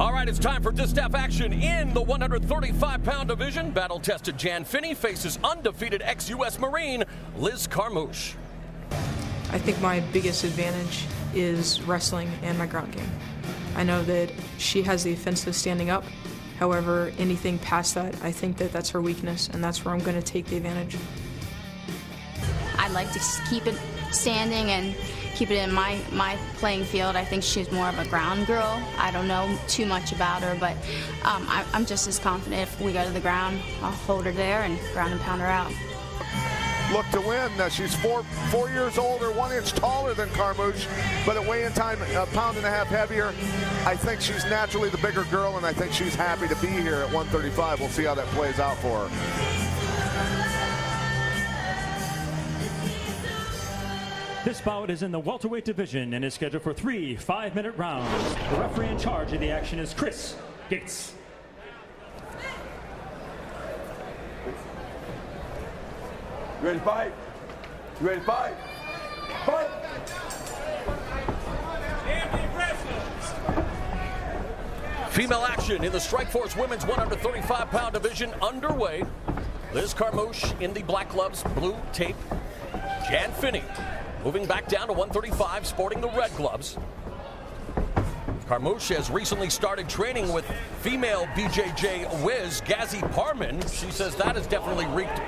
All right, it's time for distaff action in the 135-pound division. Battle-tested Jan Finney faces undefeated ex-U.S. Marine Liz Carmouche. I think my biggest advantage is wrestling and my ground game. I know that she has the offensive standing up. However, anything past that, I think that that's her weakness, and that's where I'm going to take the advantage. I'd like to keep it standing and keep it in my playing field. I think she's more of a ground girl. I don't know too much about her, but I'm just as confident if we go to the ground, I'll hold her there and ground and pound her out. Look to win. She's four years older, 1 inch taller than Carmouche, but at weigh-in time, a pound and a half heavier. I think she's naturally the bigger girl, and I think she's happy to be here at 135. We'll see how that plays out for her. This bout is in the welterweight division and is scheduled for 3 5-minute rounds. The referee in charge of the action is Chris Gates. You ready to fight? You ready to fight? Fight! Female action in the Strikeforce women's 135-pound division underway. Liz Carmouche in the black gloves, blue tape. Jan Finney moving back down to 135, sporting the red gloves. Carmouche has recently started training with female BJJ whiz Ghazi Parman. She says that has definitely reaped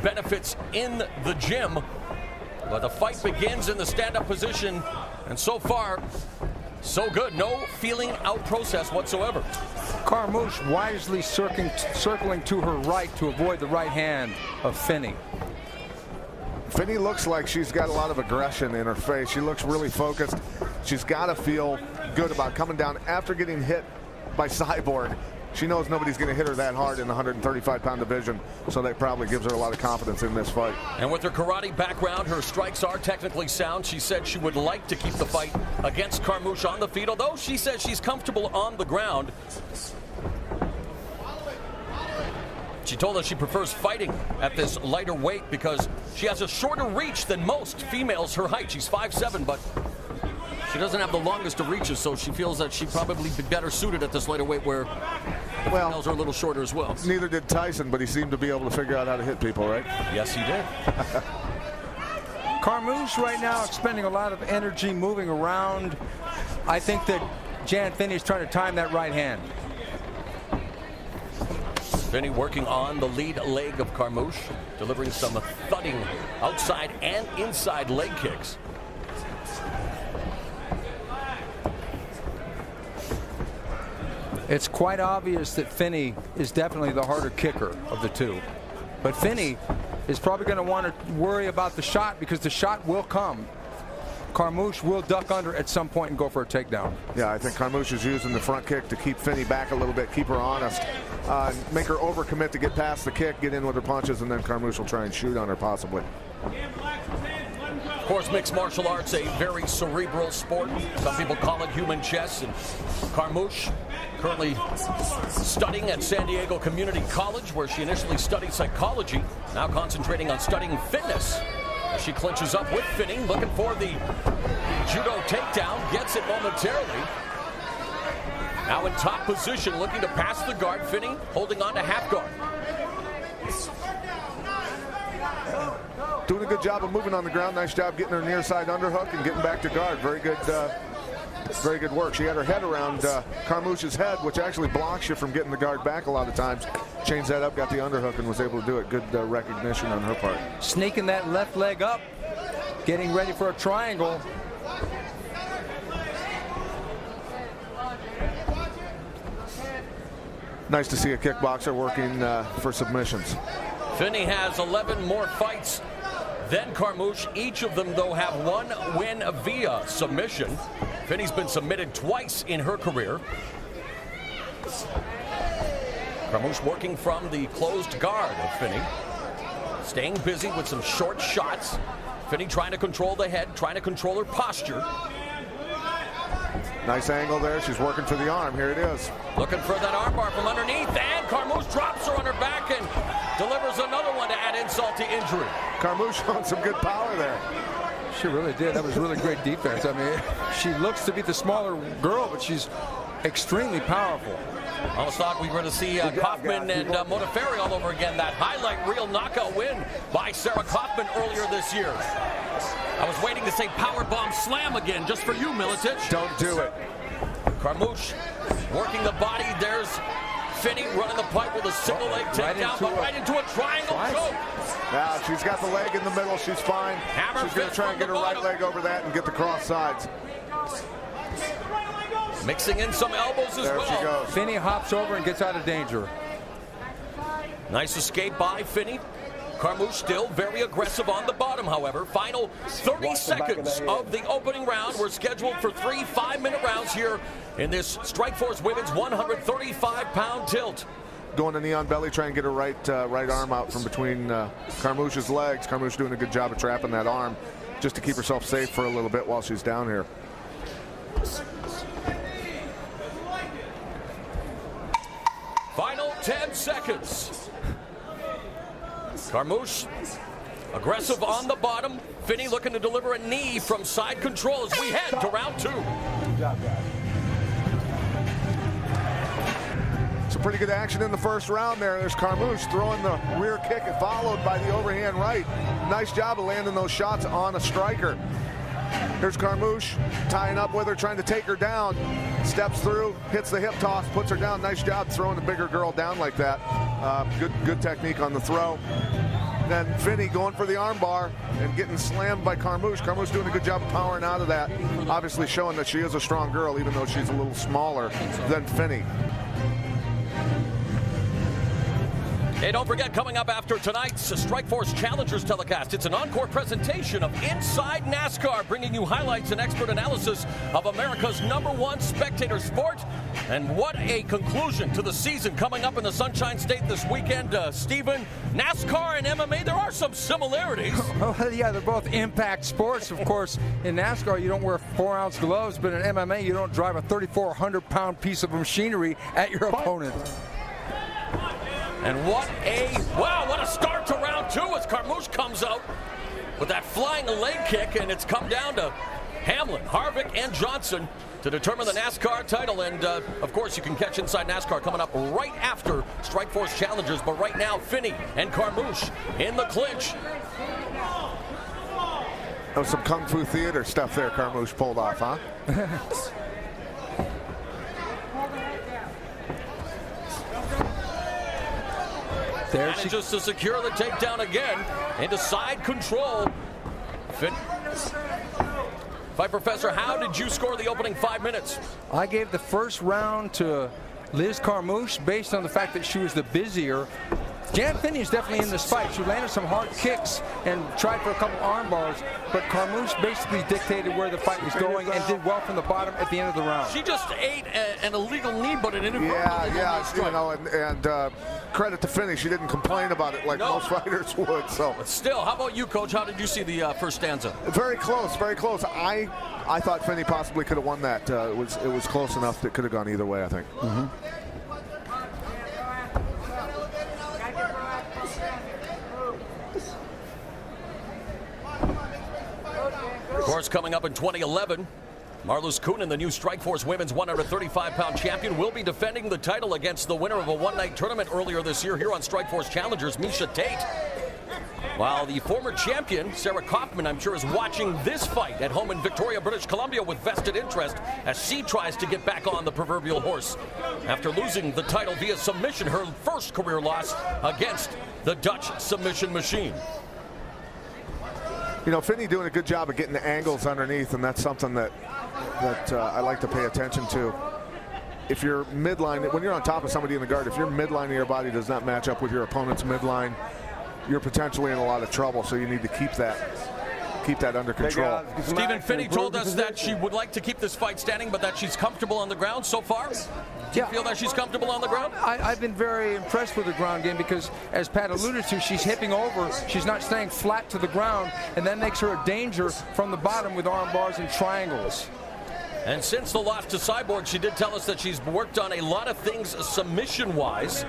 benefits in the gym. But the fight begins in the stand-up position, and so far, so good. No feeling out process whatsoever. Carmouche wisely circling to her right to avoid the right hand of Finney. Finney looks like she's got a lot of aggression in her face. She looks really focused. She's got to feel good about coming down after getting hit by Cyborg. She knows nobody's going to hit her that hard in the 135-pound division, so that probably gives her a lot of confidence in this fight. And with her karate background, her strikes are technically sound. She said she would like to keep the fight against Carmouche on the feet, although she says she's comfortable on the ground. She told us she prefers fighting at this lighter weight because she has a shorter reach than most females her height. She's 5'7", but she doesn't have the longest of reaches, so she feels that she'd probably be better suited at this lighter weight where the females are a little shorter as well. Neither did Tyson, but he seemed to be able to figure out how to hit people, right? Yes, he did. Carmouche right now expending a lot of energy moving around. I think that Jan Finney is trying to time that right hand. Finney working on the lead leg of Carmouche, delivering some thudding outside and inside leg kicks. It's quite obvious that Finney is definitely the harder kicker of the two. But Finney is probably going to want to worry about the shot because the shot will come. Carmouche will duck under at some point and go for a takedown. Yeah, I think Carmouche is using the front kick to keep Finney back a little bit, keep her honest, make her overcommit to get past the kick, get in with her punches, and then Carmouche will try and shoot on her possibly. Of course, mixed martial arts, a very cerebral sport. Some people call it human chess, and Carmouche currently studying at San Diego Community College, where she initially studied psychology, now concentrating on studying fitness. As she clinches up with Finney, looking for the judo takedown, gets it momentarily. Now in top position, looking to pass the guard. Finney holding on to half guard. Doing a good job of moving on the ground. Nice job getting her near side underhook and getting back to guard. Very good work. She had her head around Carmouche's head, which actually blocks you from getting the guard back a lot of times. Changed that up, got the underhook, and was able to do it. Good recognition on her part. Sneaking that left leg up, getting ready for a triangle. Nice to see a kickboxer working for submissions. Finney has 11 more fights than Carmouche. Each of them, though, have one win via submission. Finney's been submitted twice in her career. Carmouche working from the closed guard of Finney. Staying busy with some short shots. Finney trying to control the head, trying to control her posture. Nice angle there. She's working for the arm. Here it is. Looking for that armbar from underneath, and Carmouche drops her on her back and delivers another one to add insult to injury. Carmouche showing some good power there. She really did. That was really great defense. I mean, she looks to be the smaller girl, but she's extremely powerful. I almost thought we were going to see Kaufman and Modafferi all over again. That highlight reel knockout win by Sarah Kaufman earlier this year. I was waiting to say powerbomb slam again just for you, Miletich. Don't do it. Carmouche working the body. There's Finney running the pipe with a single leg takedown, but right into a triangle choke. Now she's got the leg in the middle. She's fine. She's going to try and get her right leg over that and get the cross sides. Mixing in some elbows as well. There she goes. Finney hops over and gets out of danger. Nice escape by Finney. Carmouche still very aggressive on the bottom, however. Final 30 seconds of the opening round. We're scheduled for 3 5-minute rounds here in this Strikeforce Women's 135-pound tilt. Going to knee on belly, trying to get her right arm out from between Carmouche's legs. Carmouche doing a good job of trapping that arm just to keep herself safe for a little bit while she's down here. Final 10 seconds. Carmouche aggressive on the bottom. Finney looking to deliver a knee from side control as we head to round 2. Some pretty good action in the first round there. There's Carmouche throwing the rear kick followed by the overhand right. Nice job of landing those shots on a striker. Here's Carmouche tying up with her, trying to take her down. Steps through, hits the hip toss, puts her down. Nice job throwing the bigger girl down like that. Good technique on the throw. Then Finney going for the arm bar and getting slammed by Carmouche. Carmouche doing a good job of powering out of that. Obviously showing that she is a strong girl, even though she's a little smaller than Finney. Hey, don't forget, coming up after tonight's Strikeforce Challengers telecast, it's an encore presentation of Inside NASCAR, bringing you highlights and expert analysis of America's #1 spectator sport. And what a conclusion to the season coming up in the Sunshine State this weekend. Steven, NASCAR and MMA, there are some similarities. Oh, yeah, they're both impact sports. Of course, in NASCAR, you don't wear 4-ounce gloves, but in MMA, you don't drive a 3,400-pound piece of machinery at your opponent. And what a start to round 2 as Carmouche comes out with that flying leg kick, and it's come down to Hamlin, Harvick, and Johnson to determine the NASCAR title. And of course, you can catch Inside NASCAR coming up right after Strikeforce Challengers. But right now, Finney and Carmouche in the clinch. That was some Kung Fu Theater stuff there Carmouche pulled off, huh? There manages to secure the takedown again into side control. Fight Professor, how did you score the opening 5 minutes? I gave the first round to Liz Carmouche based on the fact that she was the busier. Jan Finney is definitely in this fight. She landed some hard kicks and tried for a couple arm bars, but Carmouche basically dictated where the fight was going and did well from the bottom at the end of the round. She just ate an illegal knee, but an inadvertent you know, and credit to Finney, she didn't complain about it like most fighters would. So, but still, how about you, Coach? How did you see the first stanza? Very close, very close. I thought Finney possibly could have won that. It was close enough that it could have gone either way, I think. Of course, coming up in 2011, Marloes Kunin, the new Strikeforce Women's 135-pound champion, will be defending the title against the winner of a one-night tournament earlier this year here on Strikeforce Challengers, Miesha Tate. While the former champion, Sarah Kaufman, I'm sure is watching this fight at home in Victoria, British Columbia with vested interest as she tries to get back on the proverbial horse after losing the title via submission, her first career loss against the Dutch submission machine. You know, Finney doing a good job of getting the angles underneath, and that's something that I like to pay attention to. If you're midline, when you're on top of somebody in the guard, if your midline of your body does not match up with your opponent's midline, you're potentially in a lot of trouble. So you need to keep that under control. Stephen, Finney told us that she would like to keep this fight standing, but that she's comfortable on the ground so far. Do you feel that she's comfortable on the ground? I've been very impressed with her ground game because, as Pat alluded to, she's hipping over. She's not staying flat to the ground, and that makes her a danger from the bottom with arm bars and triangles. And since the loss to Cyborg, she did tell us that she's worked on a lot of things submission-wise.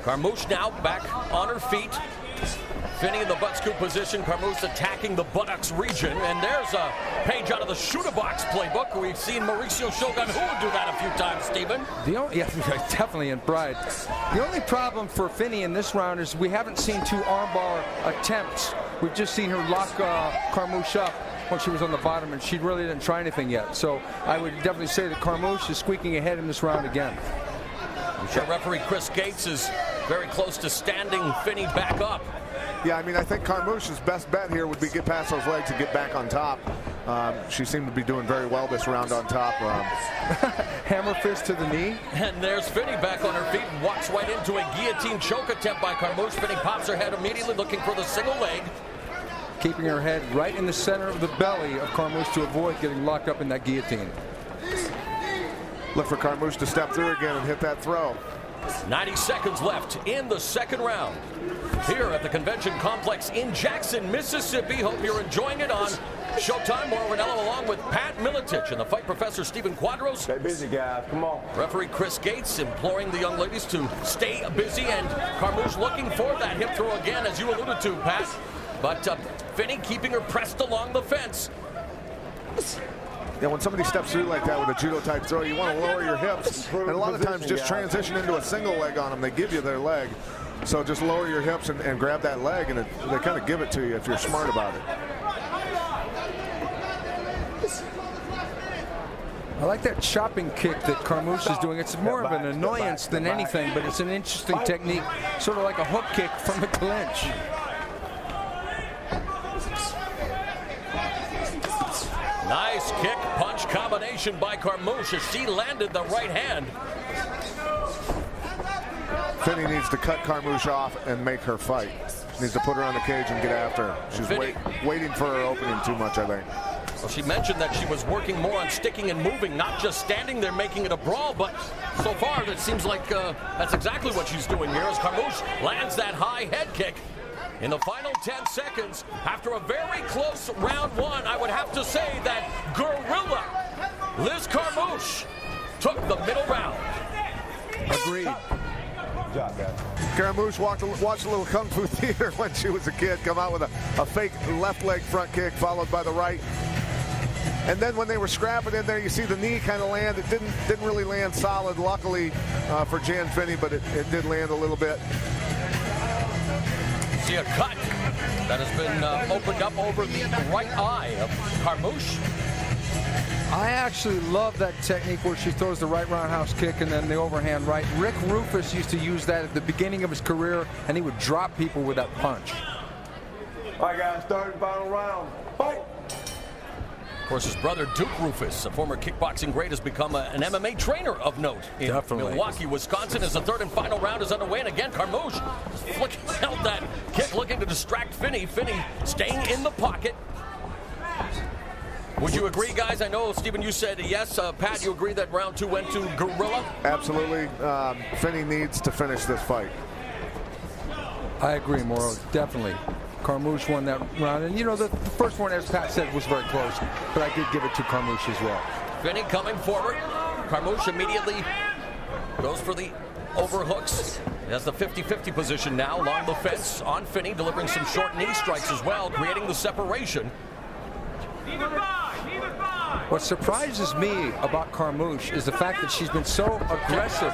Carmouche now back on her feet, Finney in the butt scoop position. Carmouche attacking the buttocks region. And there's a page out of the shoot-a-box playbook. We've seen Mauricio Shogun Who would do that a few times, Stephen. Yeah, definitely in pride. The only problem for Finney in this round is we haven't seen 2 armbar attempts. We've just seen her lock Carmouche up when she was on the bottom, and she really didn't try anything yet. So I would definitely say that Carmouche is squeaking ahead in this round again. I'm sure referee Chris Gates is very close to standing Finney back up. Yeah, I mean, I think Carmouche's best bet here would be get past those legs and get back on top. She seemed to be doing very well this round on top. Hammer fist to the knee. And there's Finney back on her feet and walks right into a guillotine choke attempt by Carmouche. Finney pops her head immediately, looking for the single leg. Keeping her head right in the center of the belly of Carmouche to avoid getting locked up in that guillotine. Look for Carmouche to step through again and hit that throw. 90 seconds left in the second round. Here at the Convention Complex in Jackson, Mississippi. Hope you're enjoying it on Showtime. Mauro Ranallo along with Pat Miletich and the fight professor Stephen Quadros. Stay busy, guys. Come on. Referee Chris Gates imploring the young ladies to stay busy, and Carmouche looking for that hip throw again, as you alluded to, Pat. But Finney keeping her pressed along the fence. Yeah, when somebody steps through like that with a judo-type throw, you want to lower your hips. And a lot of times just transition into a single leg on them. They give you their leg. So just lower your hips and grab that leg, and they kind of give it to you if you're smart about it. I like that chopping kick that Carmouche is doing. It's more of an annoyance than anything, but it's an interesting technique, sort of like a hook kick from the clinch. Nice kick punch combination by Carmouche as she landed the right hand. Finney needs to cut Carmouche off and make her fight. Needs to put her on the cage and get after her. She's waiting for her opening too much, I think. Well, she mentioned that she was working more on sticking and moving, not just standing there making it a brawl, but so far it seems like that's exactly what she's doing here as Carmouche lands that high head kick. In the final 10 seconds, after a very close round one, I would have to say that Gorilla Liz Carmouche took the middle round. Agreed. Good job, guys. Carmouche watched a little Kung Fu theater when she was a kid, come out with a fake left leg front kick followed by the right. And then when they were scrapping in there, you see the knee kind of land. It didn't really land solid, luckily for Jan Finney, but it did land a little bit. See a cut that has been opened up over the right eye of Carmouche. I actually love that technique where she throws the right roundhouse kick and then the overhand right. Rick Rufus used to use that at the beginning of his career, and he would drop people with that punch. All right, guys, third and final round. Fight! Of course, his brother Duke Rufus, a former kickboxing great, has become an MMA trainer of note in Milwaukee, Wisconsin, as the third and final round is underway. And again, Carmouche held that kick, looking to distract Finney. Finney staying in the pocket. Would you agree, guys? I know, Stephen, you said yes. Pat, you agree that round two went to Gorilla? Absolutely. Finney needs to finish this fight. I agree, Mauro. Definitely. Carmouche won that round. And, you know, the first one, as Pat said, was very close. But I did give it to Carmouche as well. Finney coming forward. Carmouche immediately goes for the overhooks. He has the 50-50 position now along the fence on Finney, delivering some short knee strikes as well, creating the separation. What surprises me about Carmouche is the fact that she's been so aggressive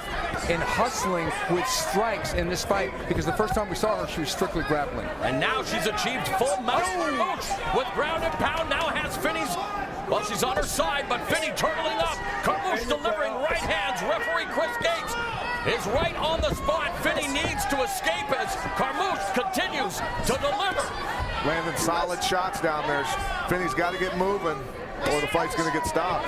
in hustling with strikes in this fight, because the first time we saw her, she was strictly grappling. And now she's achieved full mount. Carmouche with ground and pound now has Finney's, well, she's on her side, but Finney turtling up. Carmouche delivering right hands. Referee Chris Gates is right on the spot. Finney needs to escape as Carmouche continues to deliver. Landing solid shots down there. Finney's got to get moving, or the fight's going to get stopped.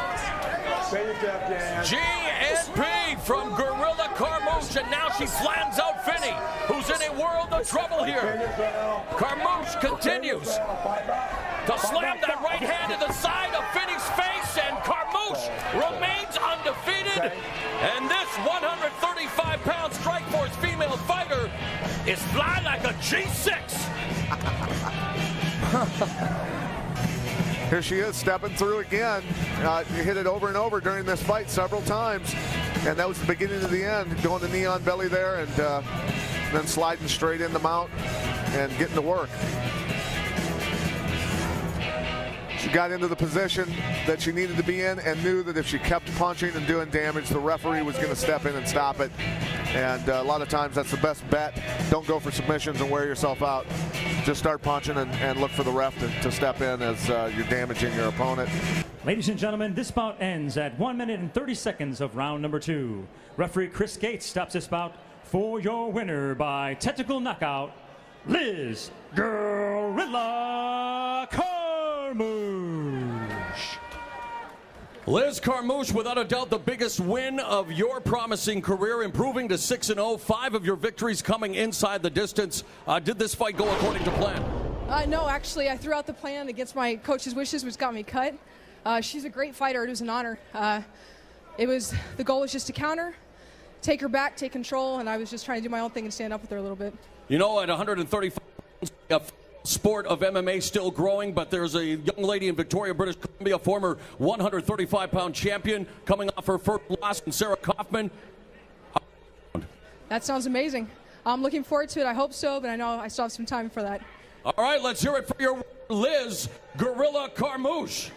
GNP from Gorilla Carmouche, and now she flans out Finney, who's in a world of trouble here. Carmouche continues to slam that right hand to the side of Finney's face, and Carmouche remains undefeated. And this 135-pound Strikeforce female fighter is fly like a G6. Here she is stepping through again. You hit it over and over during this fight several times. And that was the beginning of the end. Going to knee on belly there and then sliding straight in the mount. and getting to work. She got into the position that she needed to be in and knew that if she kept punching and doing damage, the referee was going to step in and stop it. And a lot of times that's the best bet. Don't go for submissions and wear yourself out. Just start punching and look for the ref to step in as you're damaging your opponent. Ladies and gentlemen, this bout ends at 1 minute and 30 seconds of round number 2. Referee Chris Gates stops this bout for your winner by technical knockout, Liz Gorilla Carmouche. Liz Carmouche, without a doubt, the biggest win of your promising career, improving to 6-0. 5 of your victories coming inside the distance. Did this fight go according to plan? No, actually, I threw out the plan against my coach's wishes, which got me cut. She's a great fighter. It was an honor. The goal was just to counter, take her back, take control, and I was just trying to do my own thing and stand up with her a little bit. You know, at 135 pounds, sport of MMA still growing, but there's a young lady in Victoria, British Columbia, former 135-pound champion, coming off her first loss in Sarah Kaufman. That sounds amazing. I'm looking forward to it. I hope so, but I know I still have some time for that. All right, let's hear it for your Liz Gorilla Carmouche.